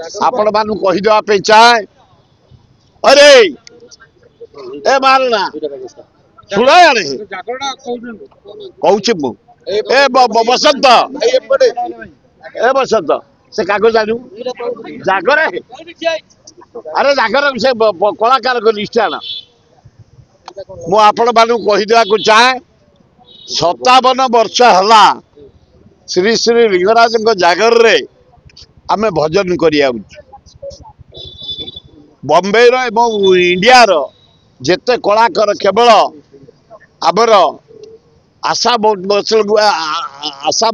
आपण मान कहीदेवाई चाहे अरे ए मारना शुणा कहूँ ए बसंत ए बसंत से कागज आनु जागरे अरे जागर से कलाकार को लिस्ट आना मु आपण मान कहीदेवाक चाहे 57 वर्ष है श्री श्री लिंगराज जागर रे आमे भजन करिया बॉम्बे रो एवं इंडिया रो जेते कलाकार केवल आमर आशा आशा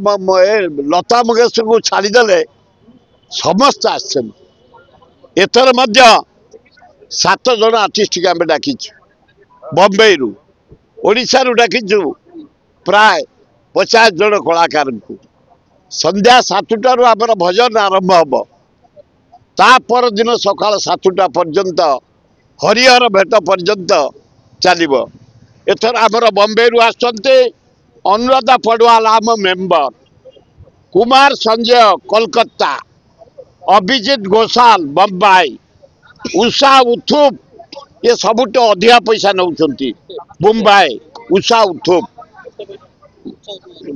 लता मंगेशकर को छाड़ीदे समस्त आसन एथर मध्य 7 जन आर्टिस्ट के आम डाकी बॉम्बे रु ओडिशा रु डाकीचु प्राय 50 जन कलाकार को संध्या 7टारू आमर भजन आरंभ हम तापर दिन सका 7टा पर्यंत हरिहर भेट पर्यंत चलो एथर आमर बॉम्बे रु आसते अनुराधा पड़वाल आम मेंबर कुमार संजय कोलकाता अभिजीत घोषाल बम्बई उषा उथुप ये सबुठ अधिका पैसा नौ मुंबई उषा उथुप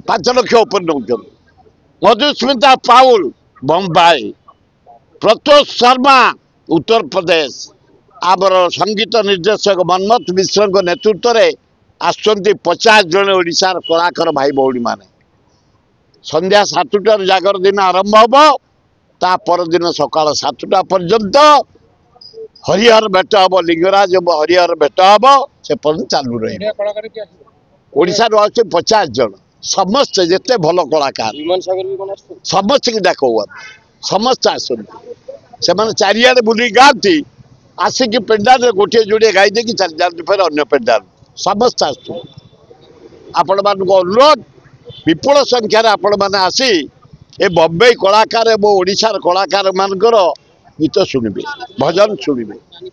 5 लाख ऊपर नौ मधुस्मिता पाउल बम्बई प्रतोष शर्मा उत्तर प्रदेश आमर संगीत निर्देशक मनमथ मिश्र नेतृत्व में आसुच्च 50 जन ओडिशार कलाकार भाई भौणी माने संध्या 7टार जागर दिन आरंभ हम ता पर दिन सका 7टा पर्यंत हरिहर भेट हम लिंगराज हरिहर भेट हम से चालू रही ओडिशा 50 जन समस्त जिते भल कलाकार समस्त की डाक समस्त आसने चारिड़े बुल गाँती आसिक पेंडाल गोटे जोड़े गाई दे चली जाती फिर अन्य पेंडाल समस्त आस आपण मान अनुरोध विपुल संख्यार आपण मैंने आसी ए बम्बई कलाकार और ओडिशार कलाकार मानकर गीत शुणिबे भजन शुणिबे।